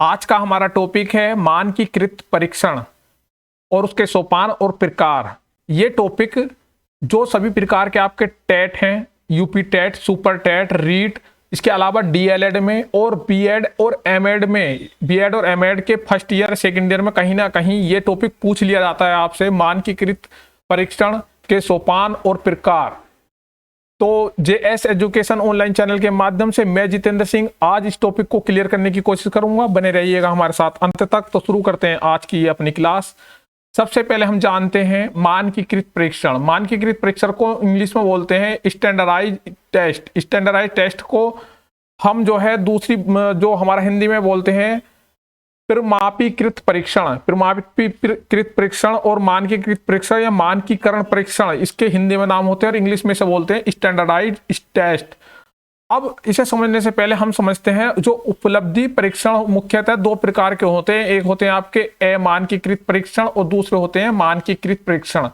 आज का हमारा टॉपिक है मानकीकृत परीक्षण और उसके सोपान और प्रकार। ये टॉपिक जो सभी प्रकार के आपके टेट हैं, UP TET, super TET, REET, इसके अलावा डीएलएड में और बीएड और एमएड में, बीएड और एमएड के फर्स्ट ईयर सेकेंड ईयर में कहीं ना कहीं ये टॉपिक पूछ लिया जाता है आपसे, मानकीकृत परीक्षण के सोपान और प्रकार। तो जेएस एजुकेशन ऑनलाइन चैनल के माध्यम से मैं जितेंद्र सिंह आज इस टॉपिक को क्लियर करने की कोशिश करूंगा। बने रहिएगा हमारे साथ अंत तक। तो शुरू करते हैं आज की अपनी क्लास। सबसे पहले हम जानते हैं मानकीकृत परीक्षण। मानकीकृत परीक्षण को इंग्लिश में बोलते हैं स्टैंडर्डाइज टेस्ट। स्टैंडर्डाइज टेस्ट को हम जो है दूसरी जो हमारा हिंदी में बोलते हैं प्रमापीकृत परीक्षण। प्रमापीकृत परीक्षण और मानकीकृत परीक्षण या मानकीकरण परीक्षण इसके हिंदी में नाम होते हैं और इंग्लिश में से बोलते हैं स्टैंडर्डाइज टेस्ट। अब इसे समझने से पहले हम समझते हैं जो उपलब्धि परीक्षण मुख्यतः दो प्रकार के होते हैं। एक होते हैं आपके अमानकीकृत परीक्षण और दूसरे होते हैं मानकीकृत परीक्षण।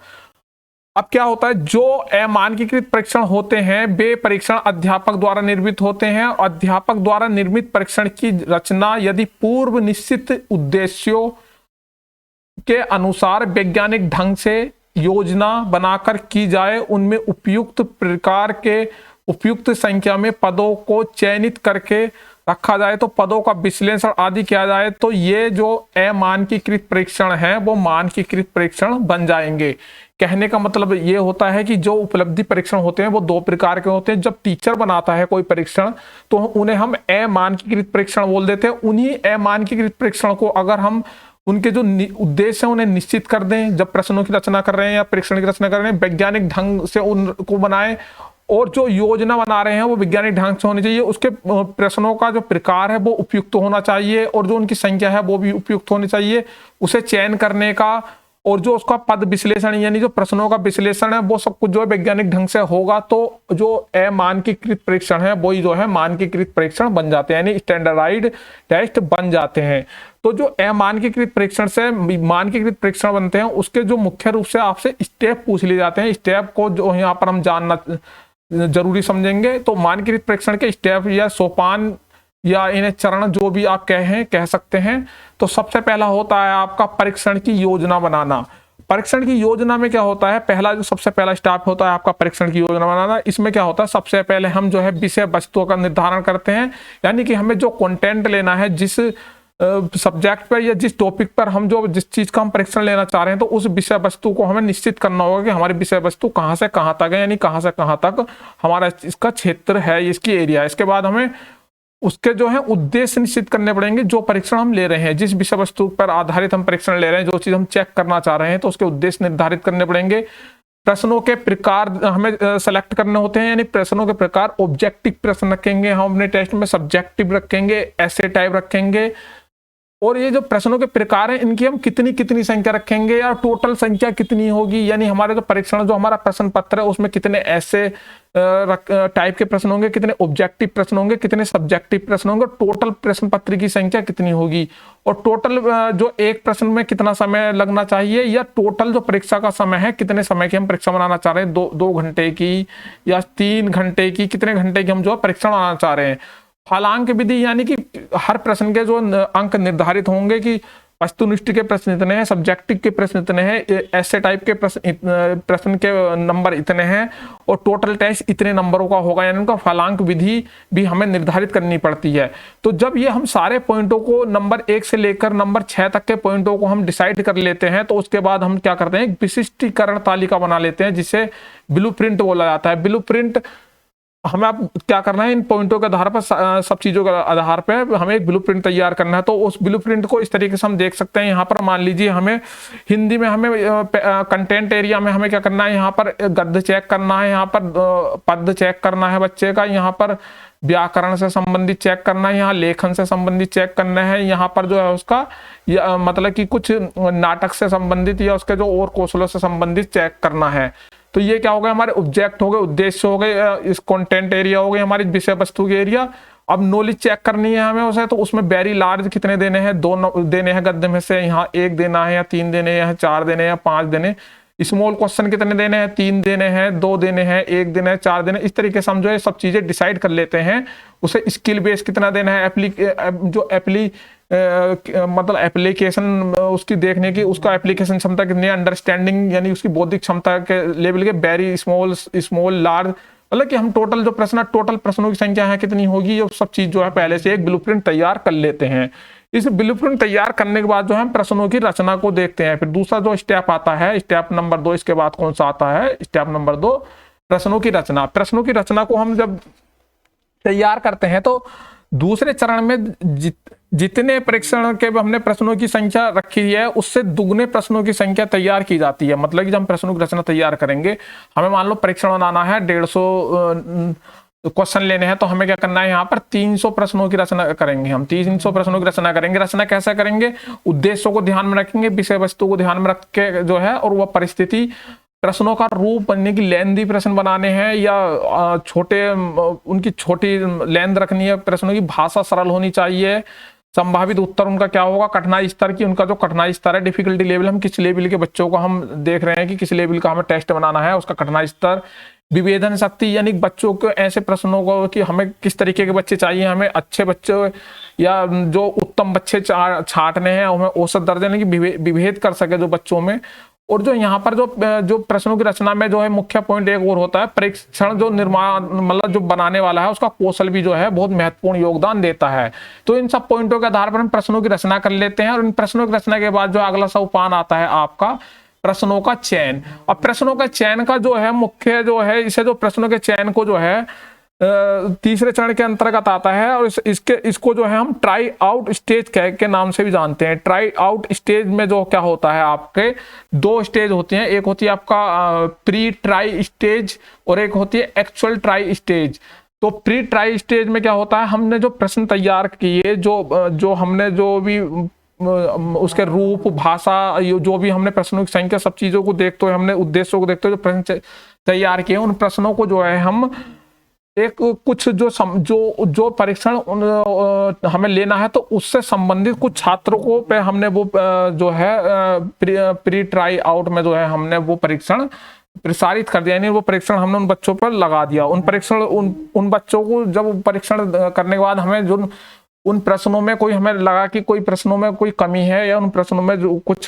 अब क्या होता है, जो अमानकीकृत परीक्षण होते हैं वे परीक्षण अध्यापक द्वारा निर्मित होते हैं। अध्यापक द्वारा निर्मित परीक्षण की रचना यदि पूर्व निश्चित उद्देश्यों के अनुसार वैज्ञानिक ढंग से योजना बनाकर की जाए, उनमें उपयुक्त प्रकार के उपयुक्त संख्या में पदों को चयनित करके रखा जाए, तो पदों का विश्लेषण आदि किया जाए, तो ये जो अमानकीकृत परीक्षण है वो मानकीकृत परीक्षण बन जाएंगे। कहने का मतलब ये होता है कि जो उपलब्धि परीक्षण होते हैं वो दो प्रकार के होते हैं। जब टीचर बनाता है कोई परीक्षण तो उन्हें हम अमानकीकृत परीक्षण बोल देते हैं। उन्हीं अमानकीकृत परीक्षण को अगर हम उनके जो उद्देश्य है उन्हें निश्चित कर दें, जब प्रश्नों की रचना कर रहे हैं या परीक्षण की रचना कर रहे हैं, वैज्ञानिक ढंग से उनको बनाए और जो योजना बना रहे हैं वो वैज्ञानिक ढंग से होनी चाहिए। उसके प्रश्नों का जो प्रकार है वो उपयुक्त होना चाहिए और जो उनकी संख्या है वो भी उपयुक्त होनी चाहिए। उसे चयन करने का और जो उसका पद विश्लेषण यानी जो प्रश्नों का विश्लेषण है वो सब कुछ जो है वैज्ञानिक ढंग से होगा, तो जो अमानकीकृत परीक्षण है वही जो है मानकीकृत परीक्षण बन जाते हैं, यानी स्टैंडर्डाइज्ड टेस्ट बन जाते हैं। तो जो अमानकीकृत परीक्षण से मानकीकृत परीक्षण बनते हैं उसके जो मुख्य रूप से आपसे स्टेप पूछ लिए जाते हैं। स्टेप को जो यहाँ पर हम जानना जरूरी समझेंगे। तो मानकीकृत परीक्षण के स्टेप या सोपान या इन्हें चरण जो भी आप कह सकते हैं। तो सबसे पहला होता है आपका परीक्षण की योजना बनाना। परीक्षण की योजना में क्या होता है, पहला जो सबसे पहला स्टेप होता है आपका परीक्षण की योजना बनाना। इसमें क्या होता है, सबसे पहले हम जो है विषय वस्तुओं का निर्धारण करते हैं, यानी कि हमें जो कंटेंट लेना है, जिस सब्जेक्ट पर या जिस टॉपिक पर हम जो जिस चीज का हम परीक्षण लेना चाह रहे हैं, तो उस विषय वस्तु को हमें निश्चित करना होगा कि हमारी विषय वस्तु कहाँ से कहाँ तक है, यानी कहाँ से कहाँ तक हमारा इसका क्षेत्र है, इसकी एरिया है। इसके बाद हमें उसके जो है उद्देश्य निश्चित करने पड़ेंगे। जो परीक्षण हम ले रहे हैं, जिस विषय वस्तु पर आधारित हम परीक्षण ले रहे हैं, जो चीज हम चेक करना चाह रहे हैं, तो उसके उद्देश्य निर्धारित करने पड़ेंगे। प्रश्नों के प्रकार हमें सेलेक्ट करने होते हैं, यानी प्रश्नों के प्रकार ऑब्जेक्टिव प्रश्न रखेंगे हम अपने टेस्ट में, सब्जेक्टिव रखेंगे, ऐसे टाइप रखेंगे। और ये जो प्रश्नों के प्रकार हैं इनकी हम कितनी संख्या रखेंगे या टोटल संख्या कितनी होगी, यानी हमारे जो परीक्षण जो हमारा प्रश्न पत्र है उसमें कितने ऐसे टाइप के प्रश्न होंगे, कितने ऑब्जेक्टिव प्रश्न होंगे, कितने सब्जेक्टिव प्रश्न होंगे, टोटल प्रश्न पत्र की संख्या कितनी होगी, और टोटल जो एक प्रश्न में कितना समय लगना चाहिए, या टोटल जो परीक्षा का समय है कितने समय की हम परीक्षा बनाना चाह रहे हैं, 2 घंटे की या 3 घंटे की, कितने घंटे की हम जो परीक्षा बनाना चाह रहे हैं। फलांक विधि यानी कि हर प्रश्न के जो अंक निर्धारित होंगे कि वस्तुनिष्ठ के प्रश्न इतने हैं, सब्जेक्टिव के प्रश्न इतने हैं, ऐसे टाइप के प्रश्न के नंबर इतने हैं और टोटल टेस्ट इतने नंबरों का होगा, यानी उनका फलांक विधि भी हमें निर्धारित करनी पड़ती है। तो जब ये हम सारे पॉइंटों को नंबर 1 से लेकर नंबर 6 तक के पॉइंटों को हम डिसाइड कर लेते हैं, तो उसके बाद हम क्या करते हैं, एक विशिष्टीकरण तालिका बना लेते हैं जिसे ब्लूप्रिंट बोला जाता है। ब्लूप्रिंट हमें अब क्या करना है, इन पॉइंटों के आधार पर, सब चीजों के आधार पर हमें एक ब्लूप्रिंट तैयार करना है। तो उस ब्लूप्रिंट को इस तरीके से हम देख सकते हैं। यहाँ पर मान लीजिए हमें हिंदी में हमें कंटेंट एरिया में हमें क्या करना है, यहाँ पर गद्य चेक करना है, यहाँ पर पद चेक करना है बच्चे का, यहाँ पर व्याकरण से संबंधित चेक करना है, यहाँ लेखन से संबंधित चेक करना है, यहाँ पर जो है उसका मतलब कि कुछ नाटक से संबंधित या उसके जो और कौशलों से संबंधित चेक करना है। तो ये क्या हो गया, हमारे ऑब्जेक्ट हो गए, उद्देश्य हो गए, इस कंटेंट एरिया हो गए, हमारी विषय वस्तु के एरिया। अब नॉलेज चेक करनी है हमें उसे, तो उसमें वेरी लार्ज कितने देने हैं, 2 देने हैं गद्य में से, यहाँ 1 देना है या 3 देने हैं, 4 देने या 5 देने। स्मॉल क्वेश्चन कितने देने हैं, 3 देने हैं, 2 देने हैं, 1 देना है, 4 देने। इस तरीके से हम जो है सब चीजें डिसाइड कर लेते हैं। उसे स्किल बेस कितना देना है, जो मतलब एप्लीकेशन उसकी देखने की, उसका एप्लीकेशन क्षमता कितनी है, अंडरस्टैंडिंग यानी उसकी बौद्धिक क्षमता के लेवल के, वेरी स्मॉल लार्ज, मतलब कि हम टोटल जो टोटल प्रश्नों की संख्या है कितनी होगी, ये सब चीज जो है पहले से एक ब्लूप्रिंट तैयार कर लेते हैं। इस ब्लूप्रिंट तैयार करने के बाद जो है हम प्रश्नों की रचना को देखते हैं। फिर दूसरा जो स्टेप आता है, स्टेप नंबर 2, इसके बाद कौन सा आता है, स्टेप नंबर 2, प्रश्नों की रचना। प्रश्नों की रचना को हम जब तैयार करते हैं तो दूसरे चरण में जितने परीक्षण के हमने प्रश्नों की संख्या रखी है उससे दुगने प्रश्नों की संख्या तैयार की जाती है। मतलब कि जब हम प्रश्नों की रचना तैयार करेंगे, हमें मान लो परीक्षण बनाना है, 150 क्वेश्चन लेने हैं, तो हमें क्या करना है, यहाँ पर 300 प्रश्नों की रचना करेंगे। हम 300 प्रश्नों की रचना करेंगे। रचना कैसे करेंगे, उद्देश्यों को ध्यान में रखेंगे, विषय वस्तु को ध्यान में रख के जो है, और वह परिस्थिति, प्रश्नों का रूप बनने की, लेंदी प्रश्न बनाने हैं या छोटे, उनकी छोटी लेंथ रखनी है, प्रश्नों की भाषा सरल होनी चाहिए, संभावित उत्तर उनका क्या होगा, कठिनाई स्तर की, उनका जो कठिनाई स्तर है, डिफिकल्टी लेवल, हम किस लेवल के बच्चों को हम देख रहे हैं कि किस लेवल का हमें टेस्ट बनाना है, उसका कठिनाई स्तर, विभेदन शक्ति, यानी बच्चों को ऐसे प्रश्नों को कि हमें किस तरीके के बच्चे चाहिए, हमें अच्छे बच्चे या जो उत्तम बच्चे छांटने हैं, हमें औसत दर्जे यानी कि विभेद कर सके जो बच्चों में। और जो यहाँ पर जो प्रश्नों की रचना में जो है मुख्य पॉइंट एक और होता है, परीक्षण जो निर्माण, मतलब जो बनाने वाला है उसका कौशल भी जो है बहुत महत्वपूर्ण योगदान देता है। तो इन सब पॉइंटों के आधार पर हम प्रश्नों की रचना कर लेते हैं, और इन प्रश्नों की रचना के बाद जो अगला सोपान आता है आपका प्रश्नों का चयन। अब प्रश्नों का चयन का जो है मुख्य जो है, इसे जो प्रश्नों के चयन को जो है तीसरे चरण के अंतर्गत आता है, और इसको जो है हम ट्राई आउट स्टेज के नाम से भी जानते हैं। ट्राई आउट स्टेज में जो क्या होता है, आपके 2 स्टेज होती हैं, एक होती है आपका प्री ट्राई स्टेज और एक होती है एक्चुअल ट्राई स्टेज। तो प्री ट्राई स्टेज में क्या होता है, हमने जो प्रश्न तैयार किए, जो हमने जो भी उसके रूप, भाषा, जो भी हमने प्रश्नों की संख्या, सब चीजों को देखते हुए, हमने उद्देश्यों को देखते हुए जो प्रश्न तैयार किए, उन प्रश्नों को जो है हम एक कुछ जो परीक्षण हमें लेना है, तो उससे संबंधित कुछ छात्रों को पे हमने वो जो है प्री ट्राई आउट में जो है हमने वो परीक्षण प्रसारित कर दिया, यानी वो परीक्षण हमने उन बच्चों पर लगा दिया। उन बच्चों को जब परीक्षण करने के बाद हमें जो उन प्रश्नों में कोई हमें लगा कि कोई प्रश्नों में कोई कमी है या उन प्रश्नों में जो कुछ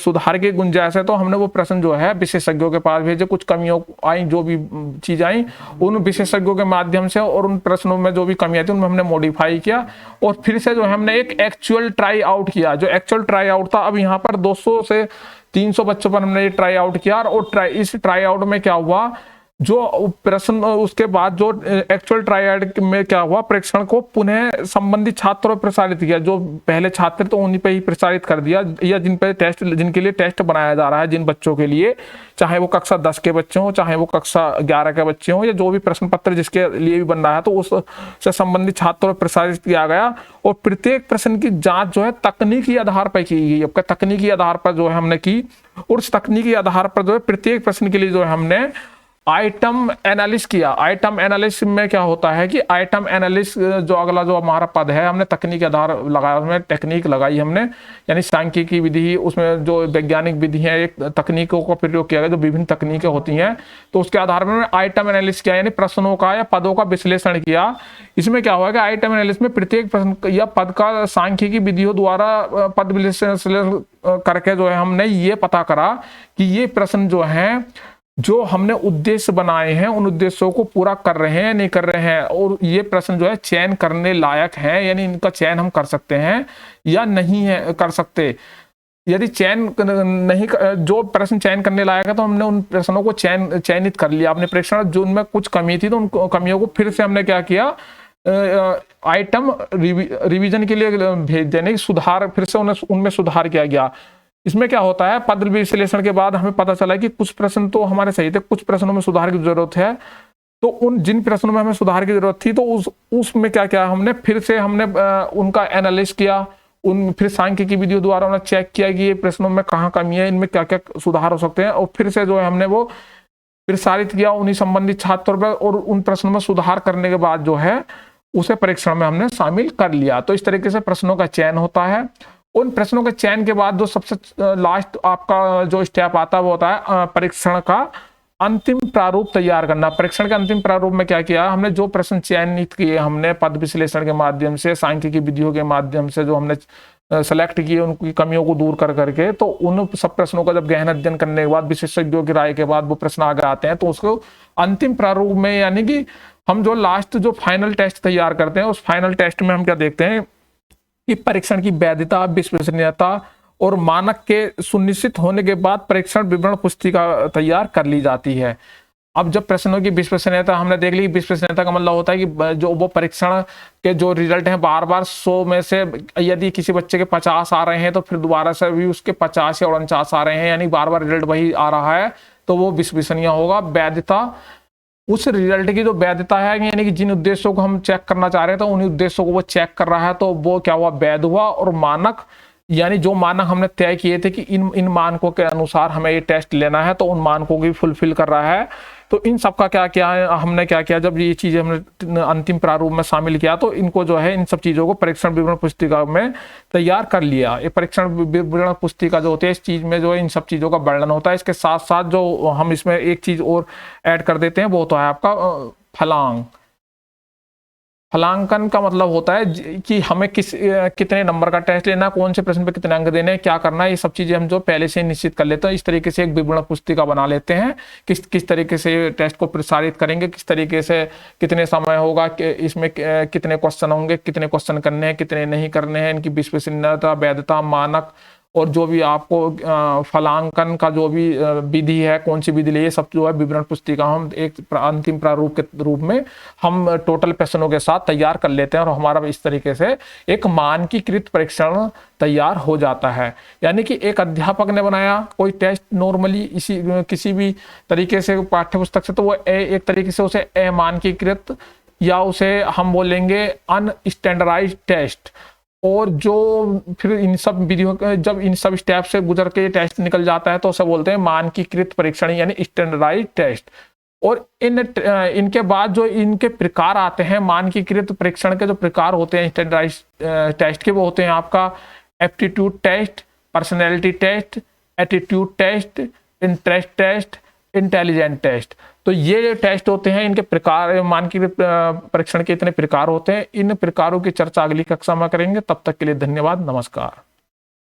सुधार की गुंजाइश है, तो हमने वो प्रश्न जो है विशेषज्ञों के पास भेजे। कुछ कमियों आई, जो भी चीज आई, उन विशेषज्ञों के माध्यम से, और उन प्रश्नों में जो भी कमी आई थी उनमें हमने मॉडिफाई किया, और फिर से जो है हमने एक एक्चुअल ट्राई आउट किया। जो एक्चुअल ट्राई आउट था, अब यहाँ पर 200 से 300 बच्चों पर हमने ये ट्राई आउट किया, और इस ट्राई आउट में क्या हुआ, जो प्रश्न उसके बाद जो एक्चुअल ट्रायड में क्या हुआ, परीक्षण को पुनः संबंधित छात्रों पर प्रसारित किया। जो पहले छात्र तो उन्हीं पे ही प्रसारित कर दिया, या जिनके लिए टेस्ट बनाया जा रहा है, जिन बच्चों के लिए, चाहे वो कक्षा 10 के बच्चे हों, चाहे वो कक्षा 11 के बच्चे हों, या जो भी प्रश्न पत्र जिसके लिए भी बन रहा है, तो उससे संबंधित छात्रों पर प्रसारित किया गया। और प्रत्येक प्रश्न की जांच जो है तकनीकी आधार पर की गई। अब तकनीकी आधार पर जो है हमने की, और उस तकनीकी आधार पर जो है प्रत्येक प्रश्न के लिए जो है हमने आइटम एनालिसिस किया। आइटम एनालिसिस में क्या होता है कि आइटम एनालिसिस जो अगला जो हमारा पद है, हमने तकनीक आधार लगाया, उसमें टेक्निक लगाई हमने, यानी सांख्यिकी विधि, उसमें जो वैज्ञानिक विधि है, एक तकनीकों का प्रयोग किया गया, जो विभिन्न तकनीकें होती हैं, तो उसके आधार पर आइटम एनालिसिस किया, यानी प्रश्नों का या पदों का विश्लेषण किया। इसमें क्या हुआ कि आइटम एनालिसिस में प्रत्येक प्रश्न या पद का सांख्यिकी विधियों द्वारा पद विश्लेषण करके जो है हमने ये पता करा कि ये प्रश्न जो है, जो हमने उद्देश्य बनाए हैं, उन उद्देश्यों को पूरा कर रहे हैं, नहीं कर रहे हैं, और ये प्रश्न जो है चयन करने लायक है, यानी इनका चयन हम कर सकते हैं या नहीं है कर सकते। यदि चयन नहीं, जो प्रश्न चयन करने लायक है, तो हमने उन प्रश्नों को चयनित कर लिया अपने परीक्षण। जो उनमें कुछ कमी थी, तो उन कमियों को फिर से हमने क्या किया, आइटम रिवीजन के लिए भेज देने, सुधार, फिर से उनमें सुधार किया गया। इसमें क्या होता है, पद विश्लेषण के बाद हमें पता चला कि कुछ प्रश्न तो हमारे सही थे, कुछ प्रश्नों में सुधार की जरूरत है। तो उन जिन प्रश्नों में हमें सुधार की जरूरत थी, तो उसमें क्या किया हमने, फिर से हमने उनका एनालिसिस किया, फिर सांख्यिकी विधियों द्वारा उन्हें चेक किया कि ये प्रश्नों में कहाँ कमी है, इनमें क्या क्या सुधार हो सकते हैं, और फिर से जो है हमने वो प्रसारित किया उन्हीं संबंधित छात्रों पर, और उन प्रश्नों में सुधार करने के बाद जो है उसे परीक्षण में हमने शामिल कर लिया। तो इस तरीके से प्रश्नों का चयन होता है। उन प्रश्नों के चयन के बाद जो सबसे लास्ट आपका जो स्टेप आता है, वो होता है परीक्षण का अंतिम प्रारूप तैयार करना। परीक्षण के अंतिम प्रारूप में क्या किया हमने, जो प्रश्न चयनित किए हमने पद विश्लेषण के माध्यम से, सांख्यिकी विधियों के माध्यम से, जो हमने सेलेक्ट किए उनकी कमियों को दूर कर करके, तो उन सब प्रश्नों का जब गहन अध्ययन करने के बाद, विशेषज्ञों की राय के बाद वो प्रश्न आगे आते हैं, तो उसको अंतिम प्रारूप में, यानी कि हम जो लास्ट जो फाइनल टेस्ट तैयार करते हैं, उस फाइनल टेस्ट में हम क्या देखते हैं कि परीक्षण की वैधता, विश्वसनीयता और मानक के सुनिश्चित होने के बाद परीक्षण विवरण पुस्तिका तैयार कर ली जाती है। अब जब प्रश्नों की विश्वसनीयता हमने देख ली, विश्वसनीयता का मतलब होता है कि जो वो परीक्षण के जो रिजल्ट हैं बार बार 100 में से यदि किसी बच्चे के 50 आ रहे हैं तो फिर दोबारा से भी उसके 50 या 49 आ रहे हैं, यानी बार बार रिजल्ट वही आ रहा है, तो वो विश्वसनीय होगा। वैधता, उस रिजल्ट की जो वैधता है, यानी कि जिन उद्देश्यों को हम चेक करना चाह रहे हैं तो उन्हीं उद्देश्यों को वो चेक कर रहा है, तो वो क्या हुआ, वैध हुआ। और मानक, यानी जो मानक हमने तय किए थे कि इन मानकों के अनुसार हमें ये टेस्ट लेना है, तो उन मानकों की फुलफिल कर रहा है। तो इन सब का क्या क्या है, हमने क्या किया, जब ये चीजें हमने अंतिम प्रारूप में शामिल किया, तो इनको जो है, इन सब चीजों को परीक्षण विवरण पुस्तिका में तैयार कर लिया। ये परीक्षण विवरण पुस्तिका जो होती है, इस चीज में जो है इन सब चीजों का वर्णन होता है। इसके साथ साथ जो हम इसमें एक चीज और ऐड कर देते हैं, वो तो है आपका फलांक। फलांकन का मतलब होता है कि हमें कितने नंबर का टेस्ट लेना, कौन से प्रश्न पे कितने अंक देने हैं, क्या करना है, ये सब चीजें हम जो पहले से निश्चित कर लेते हैं। इस तरीके से एक विवरण पुस्तिका बना लेते हैं, किस तरीके से टेस्ट को प्रसारित करेंगे, किस तरीके से कितने समय होगा, इसमें कितने क्वेश्चन होंगे, कितने क्वेश्चन करने हैं, कितने नहीं करने हैं, इनकी विश्वसनीयता, वैधता, मानक, और जो भी आपको फलांकन का जो भी विधि है, कौन सी विधि लिए, सब जो है विवरण पुस्तिका हम एक अंतिम प्रारूप के रूप में हम टोटल प्रश्नों के साथ तैयार कर लेते हैं, और हमारा इस तरीके से एक मानकीकृत परीक्षण तैयार हो जाता है। यानी कि एक अध्यापक ने बनाया कोई टेस्ट, नॉर्मली इसी किसी भी तरीके से पाठ्य पुस्तक से, तो वो एक तरीके से उसे अमानकीकृत, या उसे हम बोलेंगे अनस्टैंडर्डाइज्ड टेस्ट। और जो फिर इन सब विधियों, जब इन सब स्टेप से गुजर के टेस्ट निकल जाता है, तो उसे बोलते हैं मानकीकृत परीक्षण, यानी स्टैंडर्डाइज्ड टेस्ट। और इनके बाद जो इनके प्रकार आते हैं, मानकीकृत परीक्षण के जो प्रकार होते हैं स्टैंडर्डाइज्ड टेस्ट के, वो होते हैं आपका aptitude test, personality test, attitude test, interest test, intelligent test. तो ये टेस्ट होते हैं, इनके प्रकार, मानकीकृत परीक्षण के इतने प्रकार होते हैं। इन प्रकारों की चर्चा अगली कक्षा में करेंगे। तब तक के लिए धन्यवाद, नमस्कार।